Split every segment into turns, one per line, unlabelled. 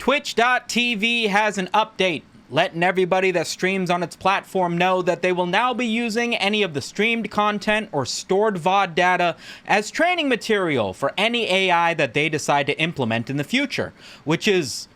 Twitch.tv has an update, letting everybody that streams on its platform know that they will now be using any of the streamed content or stored VOD data as training material for any AI that they decide to implement in the future, which is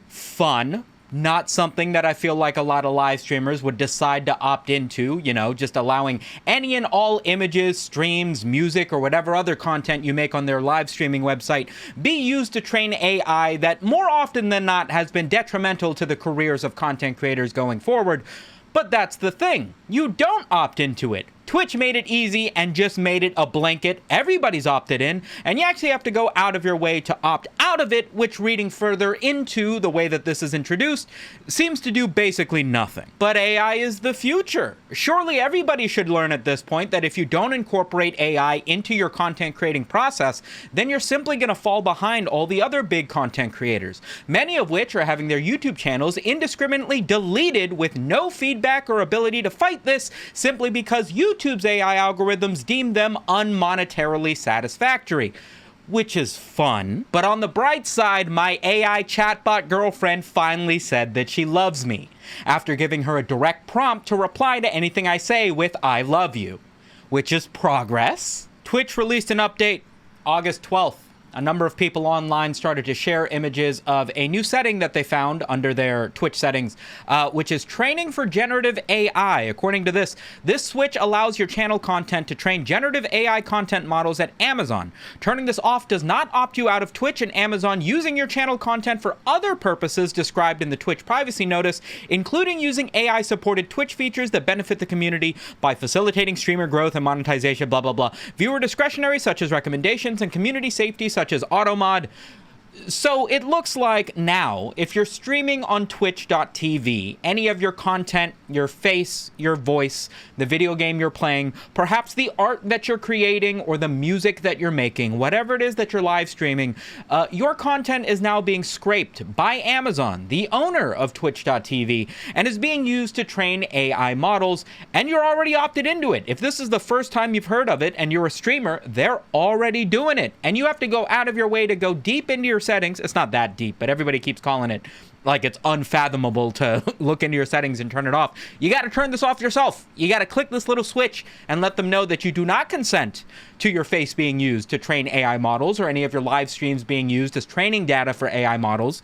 fun. Not something that I feel like a lot of live streamers would decide to opt into, just allowing any and all images, streams, music, or whatever other content you make on their live streaming website be used to train AI that more often than not has been detrimental to the careers of content creators going forward. But that's the thing. You don't opt into it. Twitch made it easy and just made it a blanket. Everybody's opted in, and you actually have to go out of your way to opt out of it, which, reading further into the way that this is introduced, seems to do basically nothing. But AI is the future. Surely everybody should learn at this point that if you don't incorporate AI into your content creating process, then you're simply going to fall behind all the other big content creators, many of which are having their YouTube channels indiscriminately deleted with no feedback or ability to fight this, simply because YouTube's AI algorithms deem them unmonetarily satisfactory, which is fun. But on the bright side, my AI chatbot girlfriend finally said that she loves me, after giving her a direct prompt to reply to anything I say with "I love you," which is progress. Twitch released an update August 12th. A number of people online started to share images of a new setting that they found under their Twitch settings, which is training for generative AI. According to this switch allows your channel content to train generative AI content models at Amazon. Turning this off does not opt you out of Twitch and Amazon using your channel content for other purposes described in the Twitch privacy notice, including using AI-supported Twitch features that benefit the community by facilitating streamer growth and monetization, blah, blah, blah. Viewer discretionary, such as recommendations, and community safety, such as auto mod. So it looks like now, if you're streaming on Twitch.tv, any of your content, your face, your voice, the video game you're playing, perhaps the art that you're creating or the music that you're making, whatever it is that you're live streaming, your content is now being scraped by Amazon, the owner of Twitch.tv, and is being used to train AI models, and you're already opted into it. If this is the first time you've heard of it and you're a streamer, they're already doing it, and you have to go out of your way to go deep into your settings. It's not that deep, but everybody keeps calling it like it's unfathomable to look into your settings and turn it off. You got to turn this off yourself. You got to click this little switch and let them know that you do not consent to your face being used to train AI models or any of your live streams being used as training data for AI models.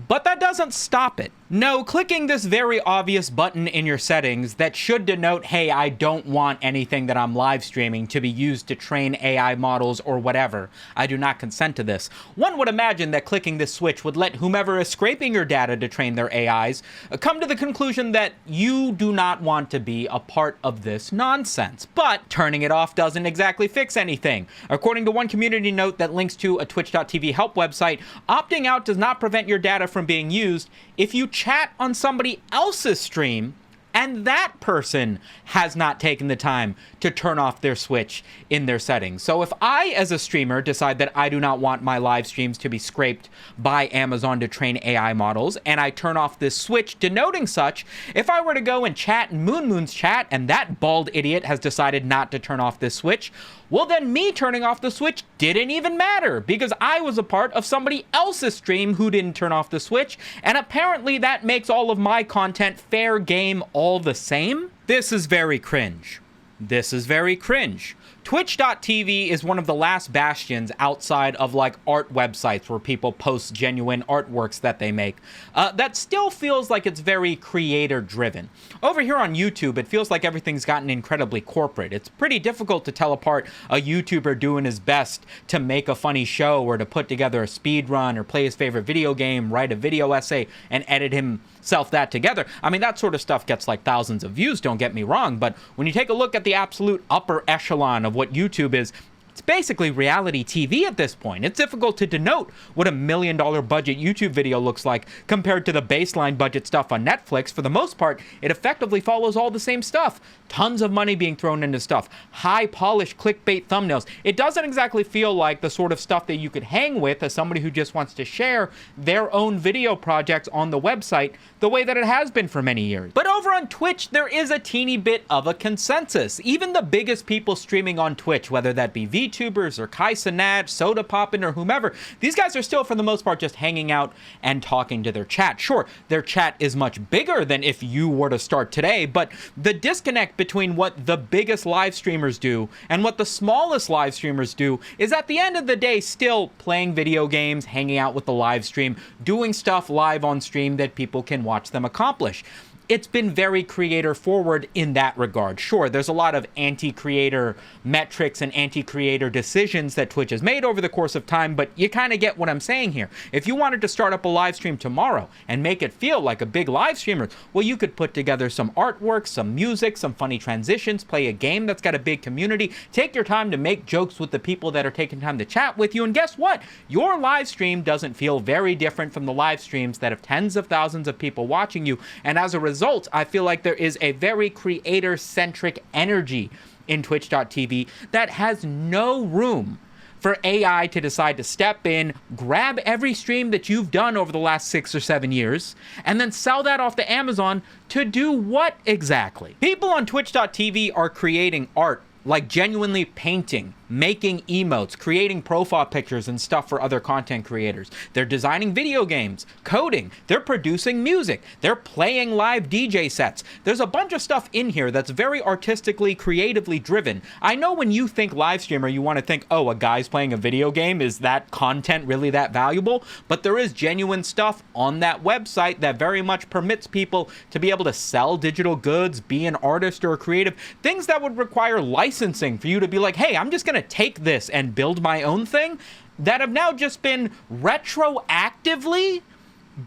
But that doesn't stop it. No, clicking this very obvious button in your settings that should denote, hey, I don't want anything that I'm live streaming to be used to train AI models or whatever. I do not consent to this. One would imagine that clicking this switch would let whomever is scraping your data to train their AIs come to the conclusion that you do not want to be a part of this nonsense. But turning it off doesn't exactly fix anything. According to one community note that links to a Twitch.tv help website, opting out does not prevent your data from being used if you chat on somebody else's stream and that person has not taken the time to turn off their switch in their settings. So if I, as a streamer, decide that I do not want my live streams to be scraped by Amazon to train AI models, and I turn off this switch denoting such, if I were to go and chat in Moon's chat, and that bald idiot has decided not to turn off this switch, well, then me turning off the switch didn't even matter, because I was a part of somebody else's stream who didn't turn off the switch, and apparently that makes all of my content fair game all the same. This is very cringe. This is very cringe. Twitch.tv is one of the last bastions outside of like art websites where people post genuine artworks that they make. That still feels like it's very creator driven. Over here on YouTube, it feels like everything's gotten incredibly corporate. It's pretty difficult to tell apart a YouTuber doing his best to make a funny show or to put together a speed run or play his favorite video game, write a video essay, and edit himself that together. I mean, that sort of stuff gets like thousands of views, don't get me wrong, but when you take a look at the absolute upper echelon of what YouTube is, it's basically reality TV at this point. It's difficult to denote what $1 million budget YouTube video looks like compared to the baseline budget stuff on Netflix. For the most part, it effectively follows all the same stuff. Tons of money being thrown into stuff. High-polished clickbait thumbnails. It doesn't exactly feel like the sort of stuff that you could hang with as somebody who just wants to share their own video projects on the website the way that it has been for many years. But over on Twitch, there is a teeny bit of a consensus. Even the biggest people streaming on Twitch, whether that be VTubers or Kai Cenat, Soda Poppin, or whomever, these guys are still, for the most part, just hanging out and talking to their chat. Sure, their chat is much bigger than if you were to start today, but the disconnect between what the biggest live streamers do and what the smallest live streamers do is, at the end of the day, still playing video games, hanging out with the live stream, doing stuff live on stream that people can watch them accomplish. It's been very creator forward in that regard. Sure, there's a lot of anti-creator metrics and anti-creator decisions that Twitch has made over the course of time, but you kind of get what I'm saying here. If you wanted to start up a live stream tomorrow and make it feel like a big live streamer, well, you could put together some artwork, some music, some funny transitions, play a game that's got a big community, take your time to make jokes with the people that are taking time to chat with you, and guess what? Your live stream doesn't feel very different from the live streams that have tens of thousands of people watching you, and as a result, I feel like there is a very creator-centric energy in Twitch.tv that has no room for AI to decide to step in, grab every stream that you've done over the last 6 or 7 years, and then sell that off to Amazon to do what exactly? People on Twitch.tv are creating art, like genuinely painting, making emotes, creating profile pictures and stuff for other content creators. They're designing video games, coding, they're producing music, they're playing live DJ sets. There's a bunch of stuff in here that's very artistically, creatively driven. I know when you think live streamer, you want to think, oh, a guy's playing a video game, is that content really that valuable? But there is genuine stuff on that website that very much permits people to be able to sell digital goods, be an artist or a creative, things that would require licensing for you to be like, hey, I'm just gonna take this and build my own thing, that have now just been retroactively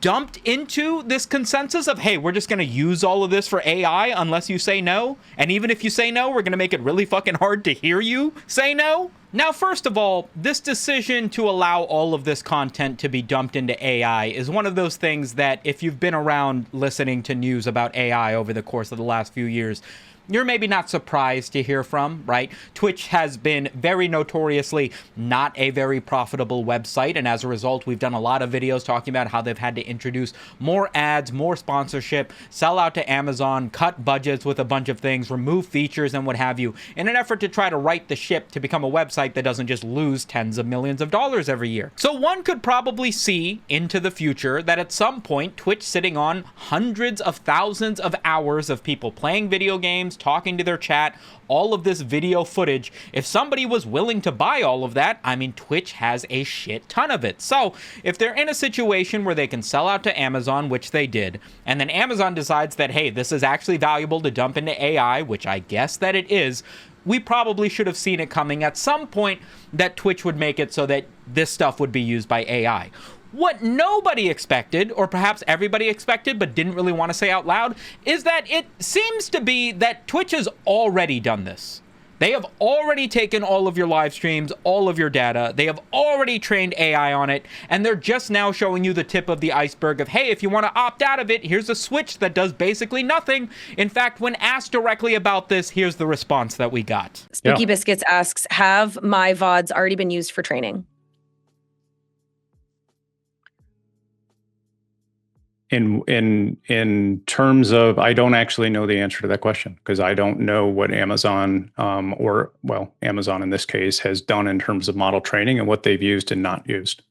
dumped into this consensus of, hey, we're just going to use all of this for AI unless you say no. And even if you say no, we're going to make it really fucking hard to hear you say no. Now, first of all, this decision to allow all of this content to be dumped into AI is one of those things that, if you've been around listening to news about AI over the course of the last few years, you're maybe not surprised to hear from, right? Twitch has been very notoriously not a very profitable website, and as a result, we've done a lot of videos talking about how they've had to introduce more ads, more sponsorship, sell out to Amazon, cut budgets with a bunch of things, remove features and what have you, in an effort to try to right the ship to become a website that doesn't just lose tens of millions of dollars every year. So one could probably see into the future that at some point, Twitch sitting on hundreds of thousands of hours of people playing video games, talking to their chat, all of this video footage, if somebody was willing to buy all of that, I mean, Twitch has a shit ton of it. So if they're in a situation where they can sell out to Amazon, which they did, and then Amazon decides that, hey, this is actually valuable to dump into AI, which I guess that it is, we probably should have seen it coming at some point that Twitch would make it so that this stuff would be used by AI. What nobody expected, or perhaps everybody expected but didn't really want to say out loud, is that it seems to be that Twitch has already done this. They have already taken all of your live streams, all of your data, they have already trained AI on it, and they're just now showing you the tip of the iceberg of, hey, if you want to opt out of it, here's a switch that does basically nothing. In fact, when asked directly about this, here's the response that we got.
Spooky Biscuits asks, have my VODs already been used for training?
In terms of, I don't actually know the answer to that question, because I don't know what Amazon Amazon in this case has done in terms of model training and what they've used and not used.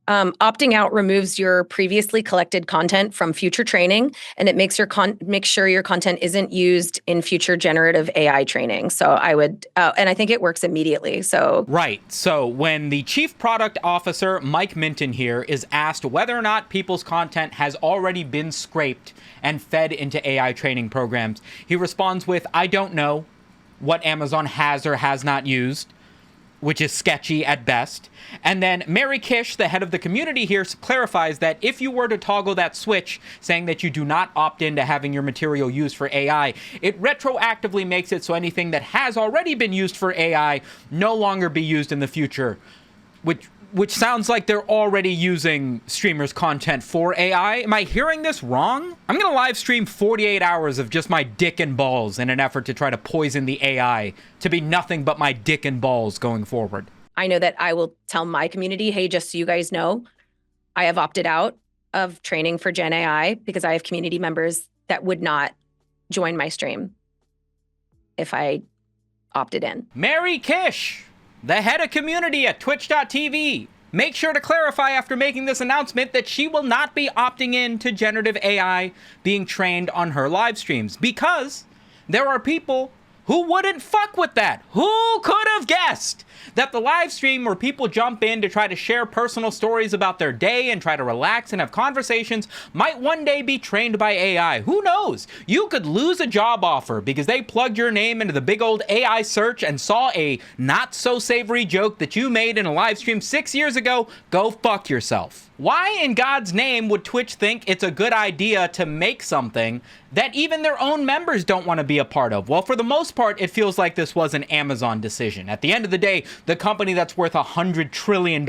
Opting out removes your previously collected content from future training, and it makes make sure your content isn't used in future generative AI training. So I would, and I think it works immediately. So
right. So when the chief product officer, Mike Minton here, is asked whether or not people's content has already been scraped and fed into AI training programs, he responds with, I don't know what Amazon has or has not used, which is sketchy at best. And then Mary Kish, the head of the community here, clarifies that if you were to toggle that switch, saying that you do not opt into having your material used for AI, it retroactively makes it so anything that has already been used for AI no longer be used in the future, which sounds like they're already using streamers' content for AI. Am I hearing this wrong? I'm going to live stream 48 hours of just my dick and balls in an effort to try to poison the AI to be nothing but my dick and balls going forward.
I know that I will tell my community, hey, just so you guys know, I have opted out of training for Gen AI because I have community members that would not join my stream if I opted in.
Mary Kish, the head of community at twitch.tv, make sure to clarify after making this announcement that she will not be opting in to generative AI being trained on her live streams, because there are people who wouldn't fuck with that. Who could have guessed that the live stream where people jump in to try to share personal stories about their day and try to relax and have conversations might one day be trained by AI? Who knows? You could lose a job offer because they plugged your name into the big old AI search and saw a not so savory joke that you made in a live stream 6 years ago. Go fuck yourself. Why in God's name would Twitch think it's a good idea to make something that even their own members don't want to be a part of? Well, for the most part, it feels like this was an Amazon decision. At the end of the day, the company that's worth $100 trillion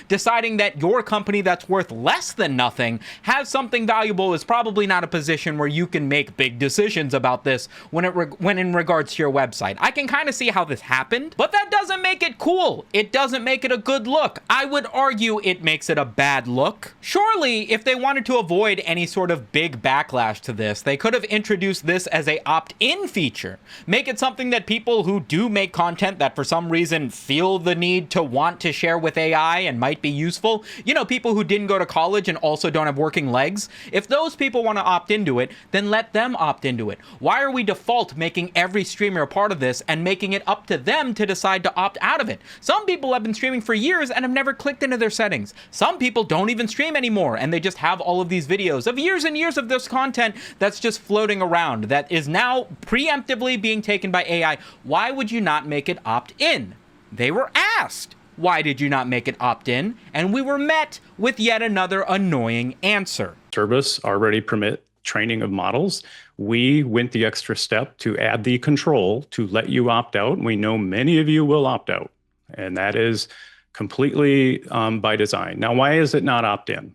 deciding that your company that's worth less than nothing has something valuable is probably not a position where you can make big decisions about this when in regards to your website. I can kind of see how this happened, but that doesn't make it cool. It doesn't make it a good look. I would argue it makes it a bad look. Surely, if they wanted to avoid any sort of big backlash to this, they could have introduced this as a opt-in feature. Make it something that people who do make content that for some reason feel the need to want to share with AI and might be useful, you know, people who didn't go to college and also don't have working legs, if those people want to opt into it, then let them opt into it. Why are we default making every streamer a part of this and making it up to them to decide to opt out of it? Some people have been streaming for years and have never clicked into their settings. Some people don't even stream anymore and they just have all of these videos of years and years of this content that's just floating around that is now preemptively being taken by AI. Why would you not make it opt-in? They were asked, why did you not make it opt-in? And we were met with yet another annoying answer.
Service already permit training of models. We went the extra step to add the control to let you opt out. We know many of you will opt out, and that is completely by design. Now, why is it not opt-in?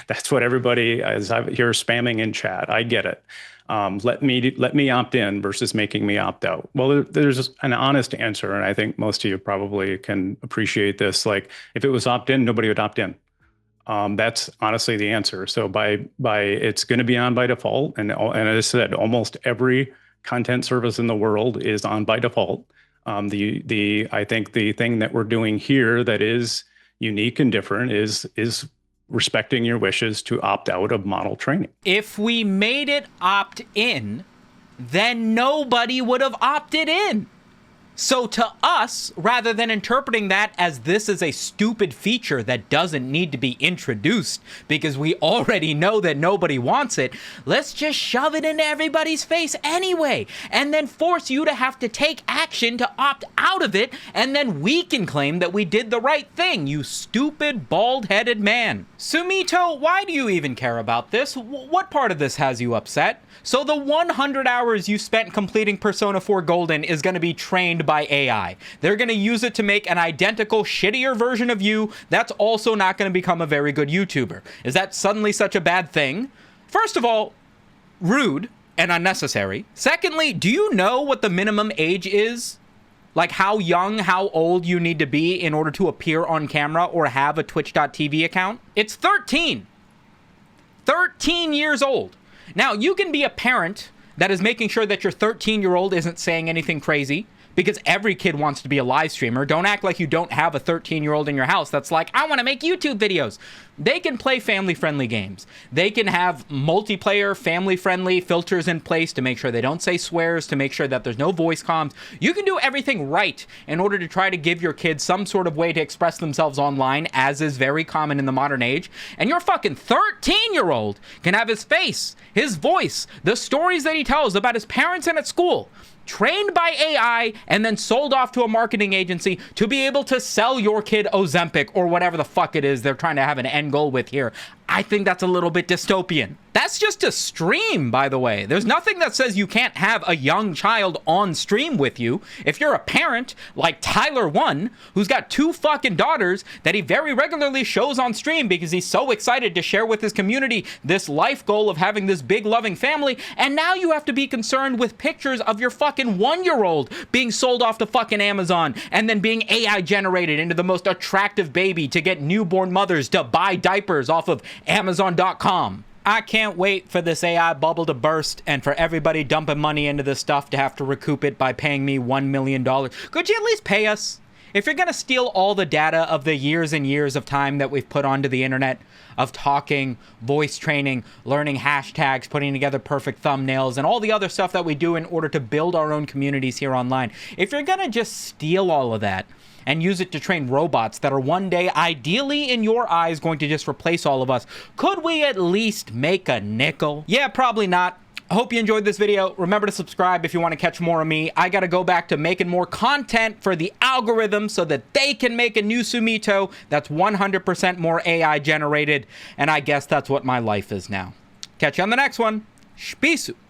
That's what everybody is here spamming in chat. I get it. Let me opt in versus making me opt out. Well, there's an honest answer, and I think most of you probably can appreciate this. Like, if it was opt in, nobody would opt in. That's honestly the answer. So by it's going to be on by default, and as I said, almost every content service in the world is on by default. I think the thing that we're doing here that is unique and different is respecting your wishes to opt out of model training.
If we made it opt in, then nobody would have opted in. So to us, rather than interpreting that as this is a stupid feature that doesn't need to be introduced because we already know that nobody wants it, let's just shove it into everybody's face anyway, and then force you to have to take action to opt out of it, and then we can claim that we did the right thing, you stupid, bald-headed man. Sumito, why do you even care about this? What part of this has you upset? So the 100 hours you spent completing Persona 4 Golden is going to be trained by AI. They're going to use it to make an identical, shittier version of you that's also not going to become a very good YouTuber. Is that suddenly such a bad thing? First of all, rude and unnecessary. Secondly, do you know what the minimum age is? Like how young, how old you need to be in order to appear on camera or have a twitch.tv account? It's 13. 13 years old. Now, you can be a parent that is making sure that your 13-year-old isn't saying anything crazy, because every kid wants to be a live streamer. Don't act like you don't have a 13-year-old in your house that's like, I want to make YouTube videos. They can play family-friendly games. They can have multiplayer, family-friendly filters in place to make sure they don't say swears, to make sure that there's no voice comms. You can do everything right in order to try to give your kids some sort of way to express themselves online, as is very common in the modern age. And your fucking 13-year-old can have his face, his voice, the stories that he tells about his parents and at school, trained by AI and then sold off to a marketing agency to be able to sell your kid Ozempic or whatever the fuck it is they're trying to have an end goal with here. I think that's a little bit dystopian. That's just a stream, by the way. There's nothing that says you can't have a young child on stream with you. If you're a parent like Tyler One, who's got 2 fucking daughters that he very regularly shows on stream because he's so excited to share with his community this life goal of having this big loving family, and now you have to be concerned with pictures of your fucking 1-year-old being sold off to fucking Amazon and then being AI generated into the most attractive baby to get newborn mothers to buy diapers off of Amazon.com. I can't wait for this AI bubble to burst and for everybody dumping money into this stuff to have to recoup it by paying me $1 million. Could you at least pay us? If you're going to steal all the data of the years and years of time that we've put onto the internet, of talking, voice training, learning hashtags, putting together perfect thumbnails, and all the other stuff that we do in order to build our own communities here online, if you're going to just steal all of that and use it to train robots that are one day, ideally in your eyes, going to just replace all of us, could we at least make a nickel? Yeah, probably not. I hope you enjoyed this video. Remember to subscribe if you want to catch more of me. I got to go back to making more content for the algorithm so that they can make a new Sumito that's 100% more AI generated. And I guess that's what my life is now. Catch you on the next one. Spisu.